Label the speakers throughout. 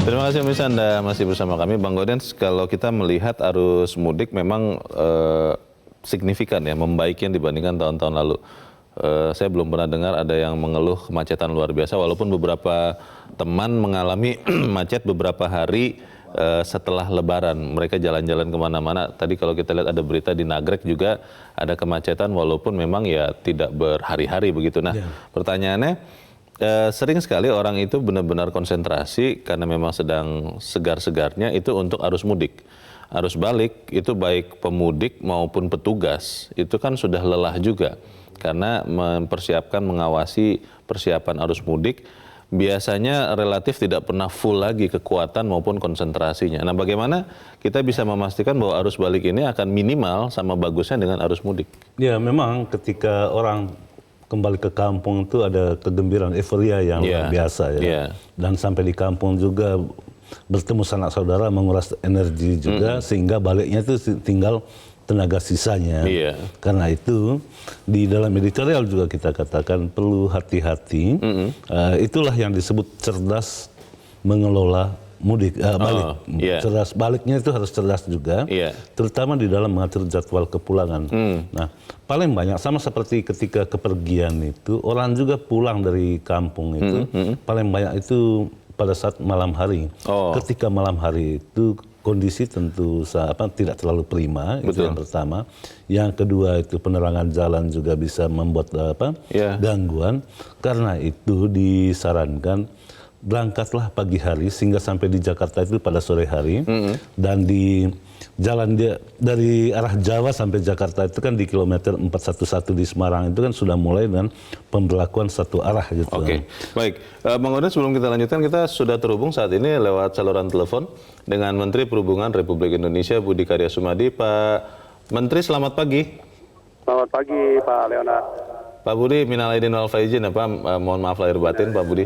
Speaker 1: Terima kasih pemirsa, Anda masih bersama kami. Bang Gaudens, kalau kita melihat arus mudik memang signifikan ya, membaiknya dibandingkan tahun-tahun lalu. Saya belum pernah dengar ada yang mengeluh kemacetan luar biasa, walaupun beberapa teman mengalami macet beberapa hari setelah Lebaran. Mereka jalan-jalan kemana-mana. Tadi kalau kita lihat ada berita di Nagrek juga ada kemacetan, walaupun memang ya tidak berhari-hari begitu. Nah, pertanyaannya, sering sekali orang itu benar-benar konsentrasi karena memang sedang segar-segarnya itu untuk arus mudik. Arus balik itu baik pemudik maupun petugas itu kan sudah lelah juga karena mempersiapkan, mengawasi persiapan arus mudik. Biasanya relatif tidak pernah full lagi kekuatan maupun konsentrasinya. Nah, bagaimana kita bisa memastikan bahwa arus balik ini akan minimal sama bagusnya dengan arus mudik?
Speaker 2: Ya, memang ketika orang kembali ke kampung itu ada kegembiraan, euforia yang luar biasa ya. Dan sampai di kampung juga bertemu sanak saudara, menguras energi juga, sehingga baliknya itu tinggal tenaga sisanya. Karena itu di dalam editorial juga kita katakan perlu hati-hati. Itulah yang disebut cerdas mengelola mudik, balik. Cerdas baliknya itu harus cerdas juga, terutama di dalam mengatur jadwal kepulangan. Nah, paling banyak sama seperti ketika kepergian itu, orang juga pulang dari kampung itu, paling banyak itu pada saat malam hari. Ketika malam hari itu kondisi tentu tidak terlalu prima, itu yang pertama. Yang kedua itu penerangan jalan juga bisa membuat gangguan. Karena itu disarankan berangkatlah pagi hari sehingga sampai di Jakarta itu pada sore hari. Dan di jalan dari arah Jawa sampai Jakarta itu kan di kilometer 411 di Semarang itu kan sudah mulai dengan pemberlakuan satu arah gitu.
Speaker 1: Baik. Bang Gaudens, sebelum kita lanjutkan, kita sudah terhubung saat ini lewat saluran telepon dengan Menteri Perhubungan Republik Indonesia Budi Karya Sumadi. Pak Menteri, selamat pagi.
Speaker 3: Selamat pagi, Pak Leonard.
Speaker 1: Pak Budi, minal aidin wal faizin, mohon maaf lahir batin, Pak Budi.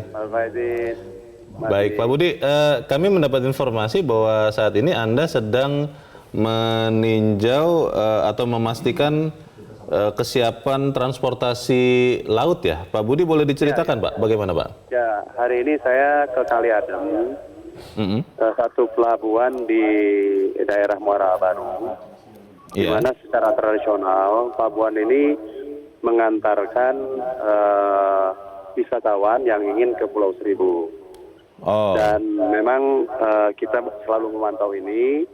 Speaker 1: Baik, Pak Budi, kami mendapat informasi bahwa saat ini Anda sedang meninjau atau memastikan kesiapan transportasi laut ya. Pak Budi, boleh diceritakan Pak, bagaimana Pak?
Speaker 3: Ya, hari ini saya ke Kali Adem, satu pelabuhan di daerah Muara Baru, di mana secara tradisional pelabuhan ini mengantarkan wisatawan yang ingin ke Pulau Seribu. Dan memang kita selalu memantau ini.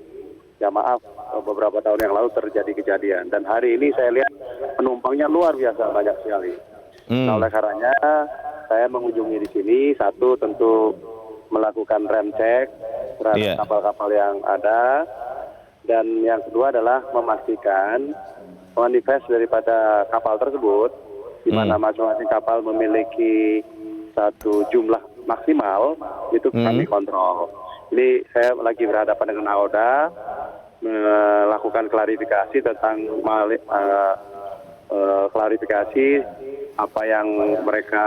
Speaker 3: Ya maaf, beberapa tahun yang lalu terjadi kejadian. Dan hari ini saya lihat penumpangnya luar biasa banyak sekali. Nah, oleh karenanya saya mengunjungi di sini, satu tentu melakukan rem cek terhadap kapal-kapal yang ada. Dan yang kedua adalah memastikan manifest daripada kapal tersebut, di mana masing-masing kapal memiliki satu jumlah maksimal, itu kami kontrol. Ini saya lagi berhadapan dengan AODA, melakukan klarifikasi tentang klarifikasi apa yang mereka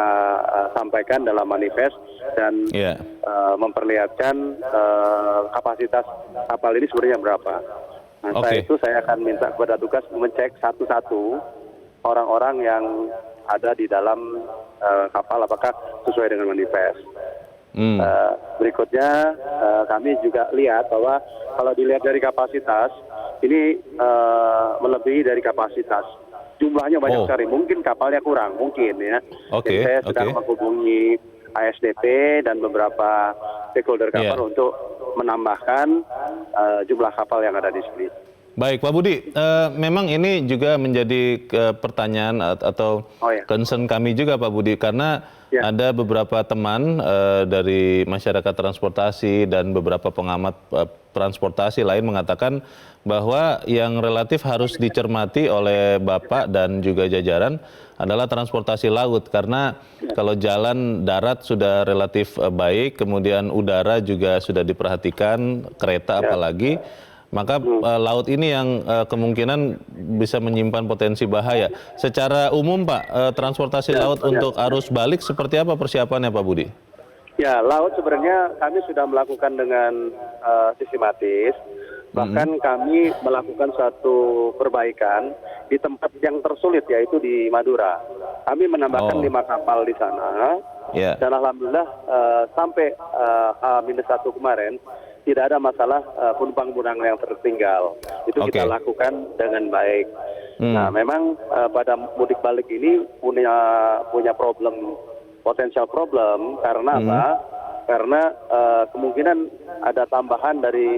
Speaker 3: sampaikan dalam manifest dan memperlihatkan kapasitas kapal ini sebenarnya berapa. Nah, setelah itu saya akan minta kepada tugas mengecek satu-satu orang-orang yang ada di dalam kapal apakah sesuai dengan manifest. Berikutnya kami juga lihat bahwa kalau dilihat dari kapasitas ini melebihi dari kapasitas. Jumlahnya banyak sekali, mungkin kapalnya kurang, mungkin ya. Jadi saya sedang menghubungi ASDP dan beberapa stakeholder kapal untuk menambahkan jumlah kapal yang ada di sini.
Speaker 1: Baik, Pak Budi, memang ini juga menjadi pertanyaan atau concern kami juga Pak Budi, karena ada beberapa teman dari masyarakat transportasi dan beberapa pengamat transportasi lain mengatakan bahwa yang relatif harus dicermati oleh Bapak dan juga jajaran adalah transportasi laut, karena kalau jalan darat sudah relatif baik, kemudian udara juga sudah diperhatikan, kereta apalagi, maka laut ini yang kemungkinan bisa menyimpan potensi bahaya. Secara umum Pak, transportasi laut untuk arus balik seperti apa persiapannya Pak Budi?
Speaker 3: Ya, laut sebenarnya kami sudah melakukan dengan sistematis. Bahkan kami melakukan suatu perbaikan di tempat yang tersulit, yaitu di Madura. Kami menambahkan 5 kapal di sana Dan alhamdulillah sampai H-1 kemarin tidak ada masalah penumpang-penumpang yang tertinggal. Itu kita lakukan dengan baik. Nah, memang pada mudik balik ini punya problem, potensial problem karena apa? Karena kemungkinan ada tambahan dari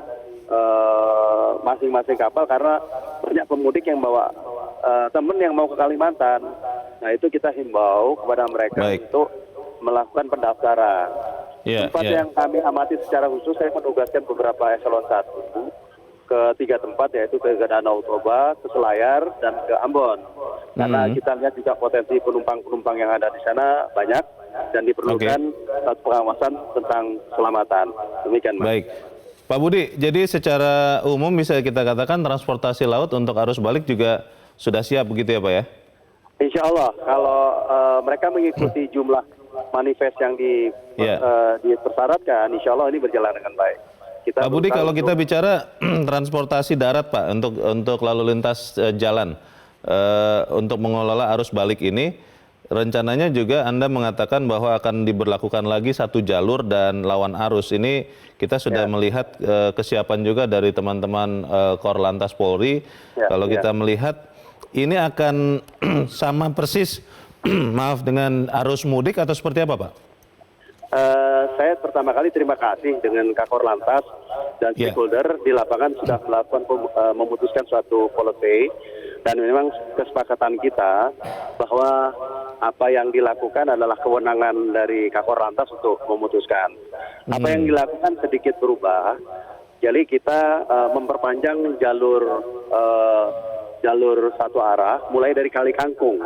Speaker 3: masing-masing kapal karena banyak pemudik yang bawa teman yang mau ke Kalimantan. Nah, itu kita himbau kepada mereka untuk melakukan pendaftaran. Tempat yang kami amati secara khusus, saya menugaskan beberapa eselon 1 ke 3 tempat, yaitu ke Danau Toba, ke Selayar, dan ke Ambon. Karena kita lihat juga potensi penumpang-penumpang yang ada di sana banyak dan diperlukan satu pengawasan tentang keselamatan. Demikian, Mas.
Speaker 1: Baik. Pak Budi, jadi secara umum bisa kita katakan transportasi laut untuk arus balik juga sudah siap begitu ya Pak ya?
Speaker 3: Insya Allah, kalau mereka mengikuti jumlah manifest yang dipersyaratkan, insya Allah ini berjalan dengan baik.
Speaker 1: Pak Budi, kalau kita bicara transportasi darat Pak, untuk lalu lintas jalan, untuk mengelola arus balik ini, rencananya juga Anda mengatakan bahwa akan diberlakukan lagi satu jalur dan lawan arus. Ini kita sudah melihat kesiapan juga dari teman-teman Korlantas Polri. Kalau kita melihat ini akan sama persis maaf dengan arus mudik atau seperti apa Pak?
Speaker 3: Saya pertama kali terima kasih dengan Kakor Lantas dan stakeholder di lapangan sudah melakukan memutuskan suatu policy, dan memang kesepakatan kita bahwa apa yang dilakukan adalah kewenangan dari Kakor Lantas untuk memutuskan. Apa yang dilakukan sedikit berubah, jadi kita memperpanjang jalur satu arah mulai dari Kali Kangkung.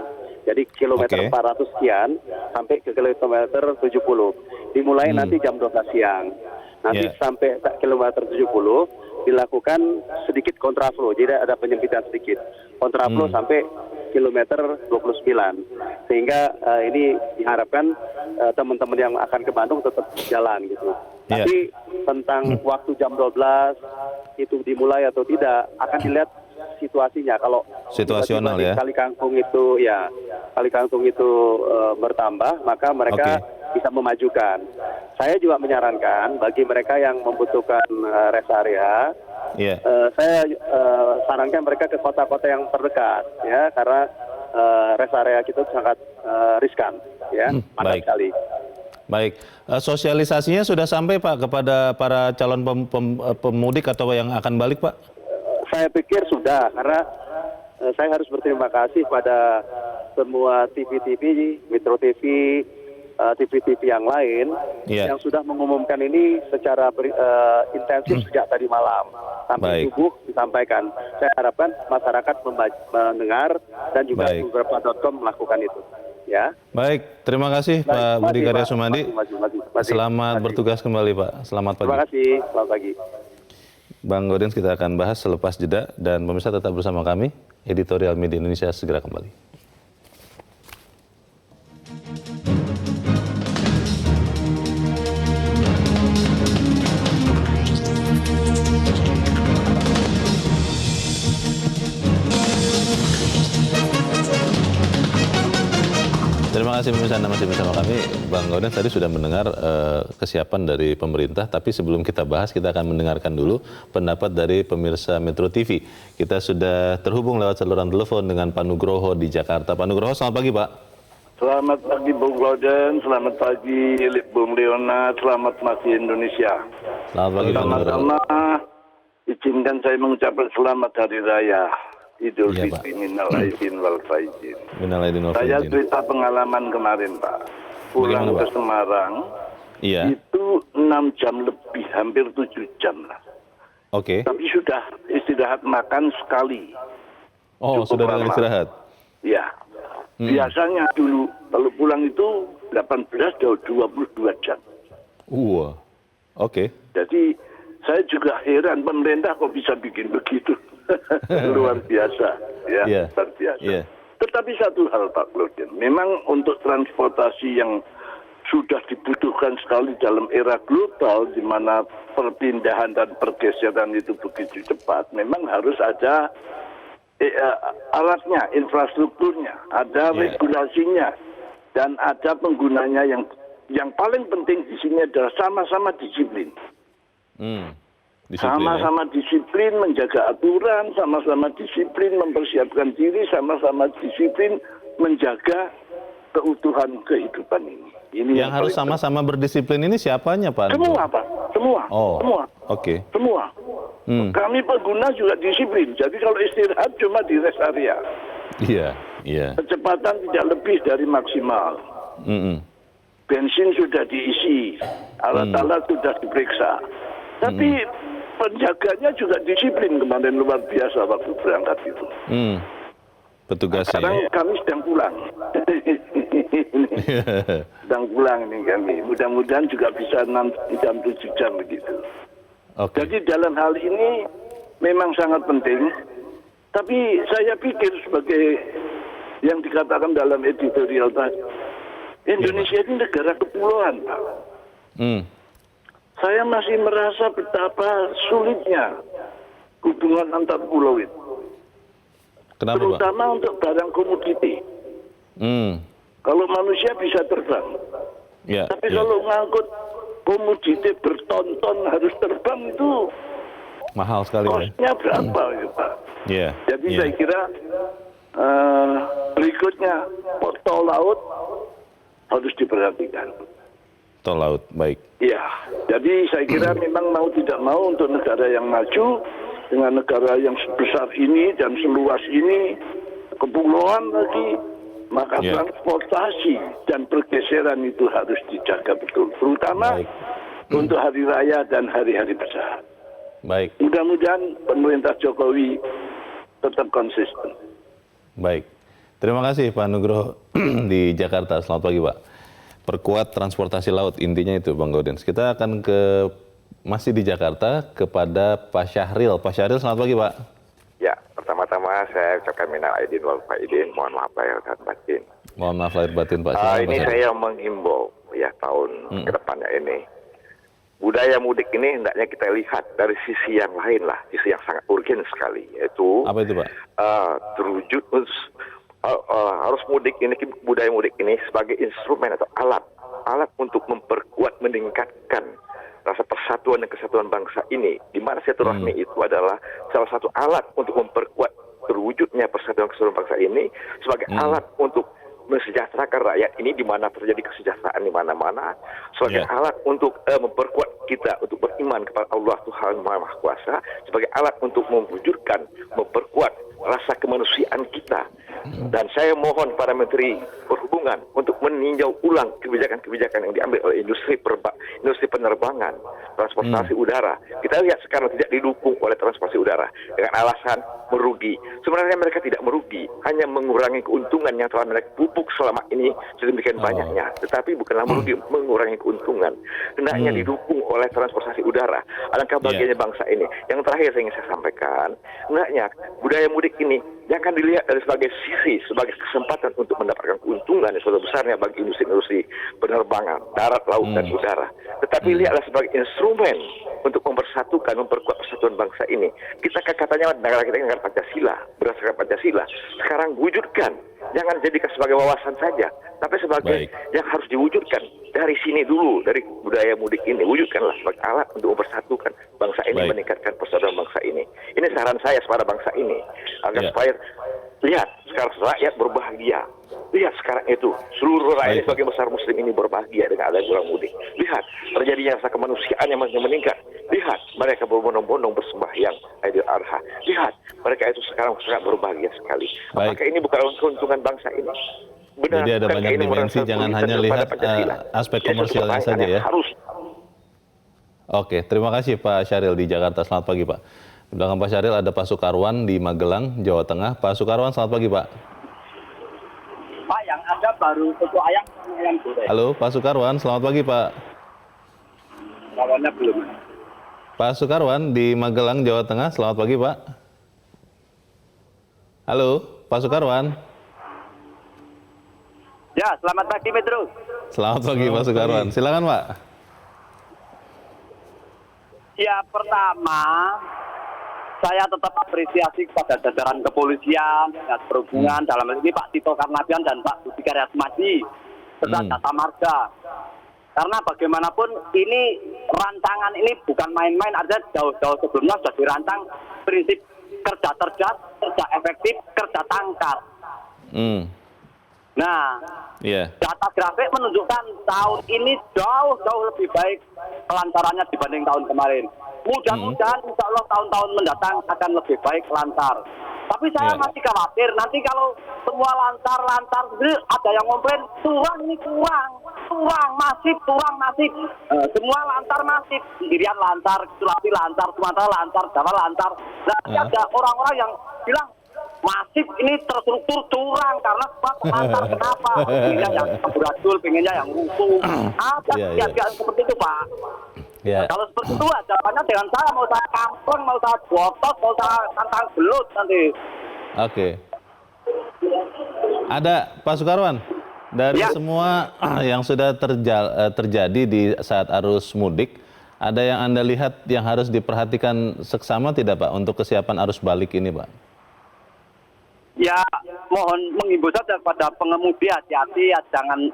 Speaker 3: Jadi kilometer 400 sekian sampai ke kilometer 70. Dimulai nanti jam 12 siang. Nanti sampai kilometer 70 dilakukan sedikit kontraflow. Jadi ada penyempitan sedikit. Kontraflow sampai kilometer 29. Sehingga ini diharapkan teman-teman yang akan ke Bandung tetap jalan gitu. Tapi tentang waktu jam 12 itu dimulai atau tidak akan dilihat situasinya. Kalau
Speaker 1: situasional ya.
Speaker 3: Kali Kangkung itu bertambah, maka mereka bisa memajukan. Saya juga menyarankan bagi mereka yang membutuhkan rest area, saya sarankan mereka ke kota-kota yang terdekat, ya, karena rest area kita sangat riskan, ya, padat sekali.
Speaker 1: Baik, sosialisasinya sudah sampai Pak kepada para calon pemudik atau yang akan balik Pak?
Speaker 3: Saya pikir sudah, karena saya harus berterima kasih pada semua TV-TV, Metro TV, TV-TV yang lain yang sudah mengumumkan ini secara intensif sejak tadi malam sampai subuh disampaikan. Saya harapkan masyarakat mendengar dan juga beberapa.com melakukan itu. Ya.
Speaker 1: Baik, terima kasih Pak Budi Karya Sumandi. Selamat bertugas kembali Pak. Selamat pagi.
Speaker 3: Terima kasih. Selamat pagi.
Speaker 1: Bang Gaudens, kita akan bahas selepas jeda, dan pemirsa tetap bersama kami. Editorial Media Indonesia segera kembali. Terima kasih pemirsa, Anda masih bersama kami. Bang Gaudens tadi sudah mendengar kesiapan dari pemerintah, tapi sebelum kita bahas, kita akan mendengarkan dulu pendapat dari pemirsa Metro TV. Kita sudah terhubung lewat saluran telepon dengan Pak Nugroho di Jakarta. Pak Nugroho, selamat pagi Pak.
Speaker 4: Selamat pagi Bung Gaudens, selamat pagi Bung Leonard, selamat pagi Indonesia.
Speaker 1: Selamat pagi Pak Nugroho.
Speaker 4: Pertama-tama izinkan saya mengucapkan selamat Hari Raya Idul Fitri, minal aidin wal faizin. Saya cerita pengalaman kemarin Pak, pulang ke Semarang, itu 6 jam lebih, hampir 7 jam lah. Tapi sudah istirahat makan sekali.
Speaker 1: Oh, sudah dengan istirahat?
Speaker 4: Ya, biasanya dulu kalau pulang itu 18 atau 22 jam. Jadi saya juga heran pemerintah kok bisa bikin begitu. Luar biasa, ya, luar biasa. Tetapi satu hal Pak Claudien, memang untuk transportasi yang sudah dibutuhkan sekali dalam era global, di mana perpindahan dan pergeseran itu begitu cepat, memang harus ada alatnya, infrastrukturnya, ada regulasinya, dan ada penggunanya yang yang paling penting di sini adalah sama-sama disiplin. Sama-sama disiplin menjaga aturan, sama-sama disiplin mempersiapkan diri, sama-sama disiplin menjaga keutuhan kehidupan ini.
Speaker 1: Yang harus sama-sama berdisiplin ini siapanya, Pak?
Speaker 4: Semua, Pak. Semua. Semua.
Speaker 1: Oke.
Speaker 4: Semua. Kami pengguna juga disiplin. Jadi kalau istirahat cuma di rest area.
Speaker 1: Iya.
Speaker 4: Kecepatan tidak lebih dari maksimal. Bensin sudah diisi, alat-alat sudah diperiksa. Tapi penjaganya juga disiplin kemarin luar biasa waktu berangkat itu.
Speaker 1: Petugasnya.
Speaker 4: Sekarang kami sedang pulang. Sedang pulang ini kami. Mudah-mudahan juga bisa 6 jam 7 jam begitu. Jadi dalam hal ini memang sangat penting. Tapi saya pikir sebagai yang dikatakan dalam editorial tadi, Indonesia ini negara kepulauan, Pak. Saya masih merasa betapa sulitnya hubungan antar pulau itu.
Speaker 1: Kenapa,
Speaker 4: terutama
Speaker 1: Pak?
Speaker 4: untuk barang komoditi. Kalau manusia bisa terbang. Tapi kalau ngangkut komoditi berton-ton harus terbang itu
Speaker 1: mahal sekali.
Speaker 4: Kosnya berapa ya, Pak? Jadi saya kira berikutnya tol laut harus diperhatikan.
Speaker 1: Tol laut, baik.
Speaker 4: Ya, jadi saya kira memang mau tidak mau untuk negara yang maju dengan negara yang sebesar ini dan seluas ini, kepulauan lagi, maka transportasi dan pergeseran itu harus dijaga betul, terutama untuk hari raya dan hari-hari besar.
Speaker 1: Baik.
Speaker 4: Mudah-mudahan pemerintah Jokowi tetap konsisten.
Speaker 1: Baik. Terima kasih Pak Nugroho di Jakarta. Selamat pagi, Pak. Perkuat transportasi laut, intinya itu Bang Gaudens. Kita akan masih di Jakarta kepada Pak Syahril. Pak Syahril, selamat pagi, Pak.
Speaker 5: Ya, pertama-tama saya ucapkan minal aidin wal faidin, mohon maaf lahir dan batin.
Speaker 1: Mohon maaf lahir batin, Pak.
Speaker 5: Ini saya menghimbau ya tahun ke depannya ini. Budaya mudik ini hendaknya kita lihat dari sisi yang lain lah, sisi yang sangat urgen sekali, yaitu
Speaker 1: apa itu, Pak?
Speaker 5: Terwujud harus mudik ini, budaya mudik ini sebagai instrumen atau alat untuk memperkuat, meningkatkan rasa persatuan dan kesatuan bangsa ini, di mana silaturahmi itu adalah salah satu alat untuk memperkuat terwujudnya persatuan kesatuan bangsa ini sebagai alat untuk mensejahterakan rakyat ini di mana terjadi kesejahteraan di mana-mana, sebagai alat untuk memperkuat kita untuk beriman kepada Allah Tuhan Maha Kuasa, sebagai alat untuk mewujudkan, memperkuat rasa kemanusiaan kita. Dan saya mohon para Menteri Perhubungan untuk meninjau ulang kebijakan-kebijakan yang diambil oleh industri penerbangan, transportasi udara. Kita lihat sekarang tidak didukung oleh transportasi udara dengan alasan merugi. Sebenarnya mereka tidak merugi, hanya mengurangi keuntungan yang telah mereka pupuk selama ini sedemikian banyaknya. Tetapi bukanlah merugi, mengurangi keuntungan. Hendaknya didukung oleh transportasi udara. Alangkah bahagianya bangsa ini. Yang terakhir yang ingin saya sampaikan, hendaknya budaya mudik ini jangan dilihat dari sebagai kesempatan untuk mendapatkan keuntungan yang sudah besarnya bagi industri penerbangan darat, laut, dan udara. Tetapi lihatlah sebagai instrumen untuk mempersatukan, memperkuat persatuan bangsa ini. Kita katanya negara kita negara Pancasila, berdasarkan Pancasila. Sekarang wujudkan, jangan jadikan sebagai wawasan saja, tapi sebagai yang harus diwujudkan dari sini dulu, dari budaya mudik ini. Wujudkanlah sebagai alat untuk mempersatukan bangsa ini, meningkatkan persatuan bangsa ini. Ini saran saya kepada bangsa ini, agar supaya lihat sekarang rakyat berbahagia. Lihat sekarang itu seluruh rakyat sebagai besar muslim ini berbahagia dengan adanya bulan mudik. Lihat terjadinya rasa kemanusiaan yang makin meningkat. Lihat mereka berbondong-bondong bersembahyang Idul Adha. Lihat mereka itu sekarang sangat berbahagia sekali. Apakah ini bukan keuntungan bangsa ini? Benar.
Speaker 1: Jadi ada banyak dimensi, jangan hanya lihat aspek komersialnya saja ya. Oke, terima kasih Pak Syahril di Jakarta. Selamat pagi, Pak. Di belakang Pak Syahril ada Pak Sukarwan di Magelang, Jawa Tengah. Pak Sukarwan, selamat pagi, Pak.
Speaker 6: Pak, yang ada baru soto ayam goreng.
Speaker 1: Halo, Pak Sukarwan, selamat pagi, Pak.
Speaker 6: Lawannya belum.
Speaker 1: Pak Sukarwan di Magelang, Jawa Tengah, selamat pagi, Pak. Halo, Pak Sukarwan.
Speaker 6: Ya, selamat pagi, Petro.
Speaker 1: Selamat pagi, Pak Sukarwan. Silakan, Pak.
Speaker 6: Ya, pertama, saya tetap apresiasi kepada jajaran kepolisian, dan perhubungan, dalam hal ini Pak Tito Karnavian dan Pak Budi Karya Sumadi, serta Jasa Marga. Karena bagaimanapun ini rancangan ini bukan main-main, artinya jauh-jauh sebelumnya sudah dirancang prinsip kerja cerdas, kerja efektif, kerja tangkat. Nah, data grafik menunjukkan tahun ini jauh lebih baik kelancarannya dibanding tahun kemarin. Mudah-mudahan insya Allah tahun-tahun mendatang akan lebih baik lancar. Tapi saya masih khawatir nanti kalau semua lancar sendiri ada yang komplain kurang masif. Semua lancar masif, Irian lancar, Sulawesi lancar, Sumatera lancar, Jawa lancar. Nanti ada orang-orang yang bilang masif ini terstruktur curang karena semua lancar. Kenapa? Pengennya yang keberadul, pengennya yang rusuh. Ada pihak-pihak seperti itu, Pak. Kalau seperti itu jawabannya dengan saya, mau saya kampung, mau saya botos, mau saya tantang belut nanti.
Speaker 1: Oke. Ada Pak Sukarwan, dari semua yang sudah terjadi di saat arus mudik, ada yang Anda lihat yang harus diperhatikan seksama tidak Pak untuk kesiapan arus balik ini Pak?
Speaker 6: Ya, mohon mengimbau saja kepada pengemudi hati-hati, ya jangan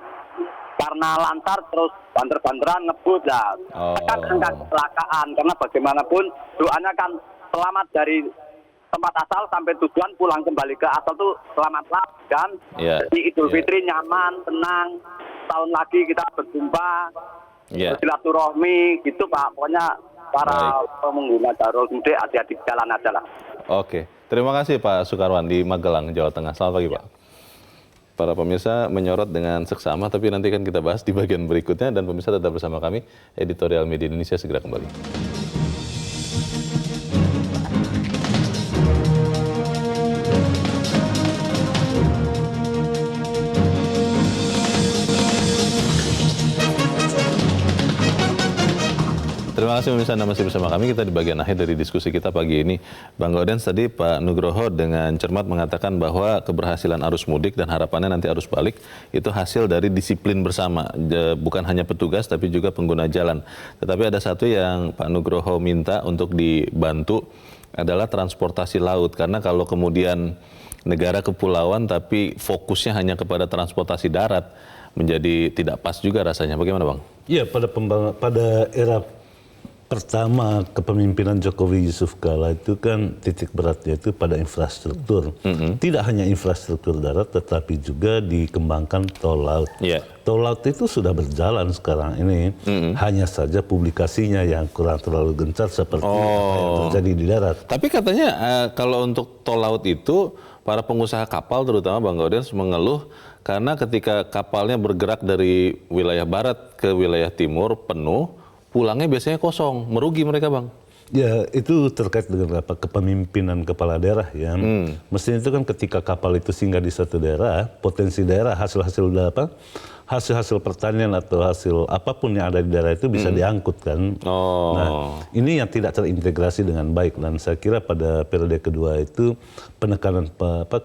Speaker 6: karena lancar terus banter-banteran ngebut lah. Kan angka kecelakaan, karena bagaimanapun doanya kan selamat dari tempat asal sampai tujuan, pulang kembali ke asal tuh selamatlah kan. Di Idul Fitri nyaman, tenang, tahun lagi kita berjumpa, bersilaturahmi gitu Pak. Pokoknya para pengguna jalur mudik hati-hati jalan aja lah.
Speaker 1: Oke, terima kasih Pak Sukarwan di Magelang, Jawa Tengah. Selamat pagi Pak. Para pemirsa menyorot dengan seksama, tapi nanti kan kita bahas di bagian berikutnya, dan pemirsa tetap bersama kami, Editorial Media Indonesia segera kembali. Terima kasih pemirsa, Anda masih bersama kami. Kita di bagian akhir dari diskusi kita pagi ini. Bang Gaudens, tadi Pak Nugroho dengan cermat mengatakan bahwa keberhasilan arus mudik dan harapannya nanti arus balik itu hasil dari disiplin bersama. Bukan hanya petugas tapi juga pengguna jalan. Tetapi ada satu yang Pak Nugroho minta untuk dibantu adalah transportasi laut. Karena kalau kemudian negara kepulauan tapi fokusnya hanya kepada transportasi darat, menjadi tidak pas juga rasanya. Bagaimana Bang?
Speaker 2: Iya, pada era pertama kepemimpinan Jokowi Yusuf Kala itu kan titik beratnya itu pada infrastruktur. Tidak hanya infrastruktur darat tetapi juga dikembangkan tol laut. Tol laut itu sudah berjalan sekarang ini. Hanya saja publikasinya yang kurang terlalu gencar seperti apa yang terjadi di darat.
Speaker 1: Tapi katanya kalau untuk tol laut itu para pengusaha kapal terutama Bang Gaudens mengeluh karena ketika kapalnya bergerak dari wilayah barat ke wilayah timur penuh, pulangnya biasanya kosong, merugi mereka Bang.
Speaker 2: Ya, itu terkait dengan kepemimpinan kepala daerah ya. Mestinya itu kan ketika kapal itu singgah di satu daerah, potensi daerah, hasil-hasil pertanian atau hasil apapun yang ada di daerah itu bisa diangkut kan. Nah, ini yang tidak terintegrasi dengan baik, dan saya kira pada periode kedua itu penekanan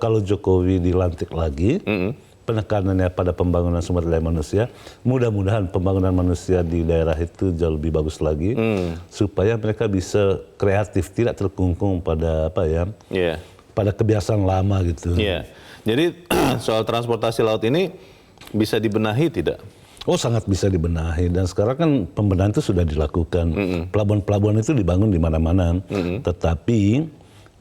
Speaker 2: kalau Jokowi dilantik lagi, penekanannya pada pembangunan sumber daya manusia, mudah-mudahan pembangunan manusia di daerah itu jauh lebih bagus lagi, supaya mereka bisa kreatif, tidak terkungkung pada pada kebiasaan lama gitu.
Speaker 1: Jadi soal transportasi laut ini bisa dibenahi tidak?
Speaker 2: Oh, sangat bisa dibenahi, dan sekarang kan pembenahan itu sudah dilakukan. Pelabuhan-pelabuhan itu dibangun di mana-mana, tetapi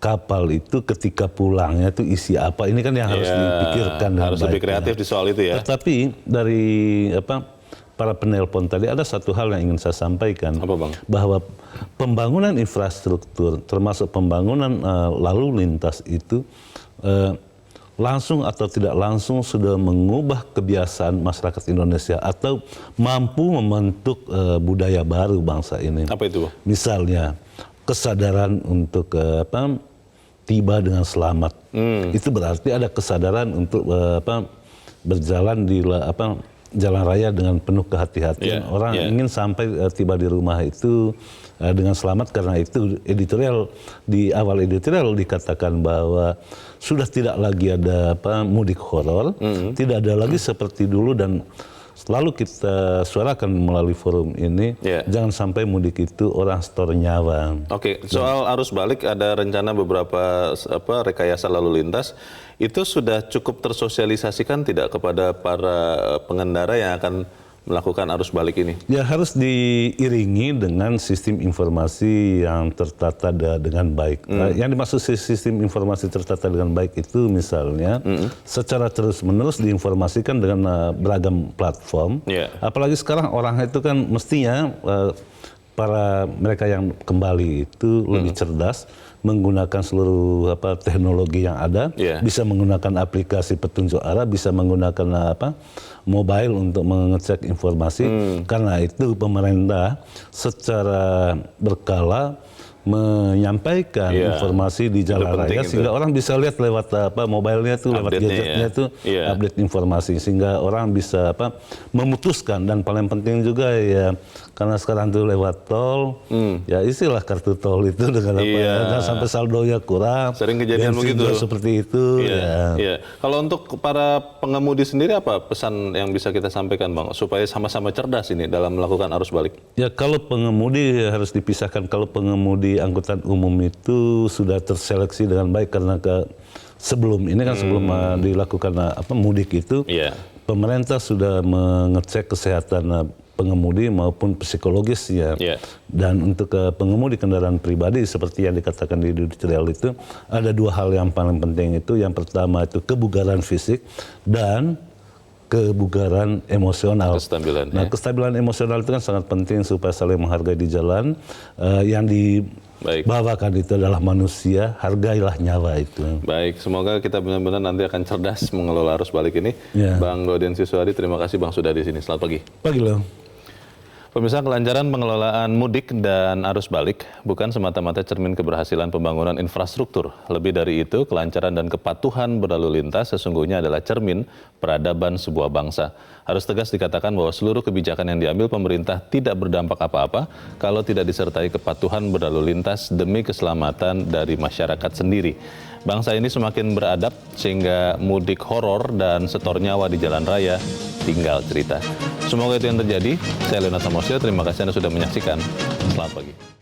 Speaker 2: kapal itu ketika pulangnya itu isi apa, ini kan yang harus dipikirkan.
Speaker 1: Harus lebih kreatif di soal itu ya.
Speaker 2: Tetapi dari para penelpon tadi ada satu hal yang ingin saya sampaikan.
Speaker 1: Apa Bang?
Speaker 2: Bahwa pembangunan infrastruktur termasuk pembangunan lalu lintas itu langsung atau tidak langsung sudah mengubah kebiasaan masyarakat Indonesia atau mampu membentuk budaya baru bangsa ini.
Speaker 1: Apa itu Bang?
Speaker 2: Misalnya kesadaran untuk tiba dengan selamat. Itu berarti ada kesadaran untuk berjalan di jalan raya dengan penuh kehati-hatian. Orang ingin sampai tiba di rumah itu dengan selamat, karena itu di awal editorial dikatakan bahwa sudah tidak lagi ada mudik horor, tidak ada lagi seperti dulu, dan selalu kita suarakan melalui forum ini, jangan sampai mudik itu orang setor nyawa.
Speaker 1: Oke, soal arus balik ada rencana beberapa rekayasa lalu lintas, itu sudah cukup tersosialisasikan tidak kepada para pengendara yang akan melakukan arus balik ini?
Speaker 2: Ya harus diiringi dengan sistem informasi yang tertata dengan baik. Yang dimaksud sistem informasi tertata dengan baik itu misalnya secara terus-menerus diinformasikan dengan beragam platform. Apalagi sekarang orang itu kan mestinya para mereka yang kembali itu lebih cerdas, menggunakan seluruh teknologi yang ada, bisa menggunakan aplikasi petunjuk arah, bisa menggunakan mobile untuk mengecek informasi. Karena itu pemerintah secara berkala menyampaikan informasi di jalan raya sehingga orang bisa lihat lewat mobilenya tuh, lewat gadgetnya tuh update informasi, sehingga orang bisa memutuskan. Dan paling penting juga ya, karena sekarang tuh lewat tol, ya isilah kartu tol itu dengan dan sampai saldonya kurang.
Speaker 1: Sering kejadian begitu.
Speaker 2: Seperti itu.
Speaker 1: Kalau untuk para pengemudi sendiri apa pesan yang bisa kita sampaikan, Bang, supaya sama-sama cerdas ini dalam melakukan arus balik?
Speaker 2: Ya kalau pengemudi harus dipisahkan. Kalau pengemudi angkutan umum itu sudah terseleksi dengan baik, karena sebelum dilakukan mudik itu, pemerintah sudah mengecek kesehatan pengemudi maupun psikologisnya. Dan untuk pengemudi kendaraan pribadi seperti yang dikatakan di editorial itu, ada dua hal yang paling penting itu. Yang pertama itu kebugaran fisik dan kebugaran emosional. Kestabilan emosional itu kan sangat penting supaya saling menghargai di jalan. Yang dibawakan itu adalah manusia, hargailah nyawa itu.
Speaker 1: Baik, semoga kita benar-benar nanti akan cerdas mengelola arus balik ini. Bang Gaudensius Suhadi, terima kasih Bang sudah di sini. Selamat pagi.
Speaker 2: Pagi loh.
Speaker 1: Pemirsa, kelancaran pengelolaan mudik dan arus balik bukan semata-mata cermin keberhasilan pembangunan infrastruktur. Lebih dari itu, kelancaran dan kepatuhan berlalu lintas sesungguhnya adalah cermin peradaban sebuah bangsa. Harus tegas dikatakan bahwa seluruh kebijakan yang diambil pemerintah tidak berdampak apa-apa kalau tidak disertai kepatuhan berlalu lintas demi keselamatan dari masyarakat sendiri. Bangsa ini semakin beradab sehingga mudik horor dan setor nyawa di jalan raya tinggal cerita. Semoga itu yang terjadi. Saya Leonard Samosir, terima kasih Anda sudah menyaksikan. Selamat pagi.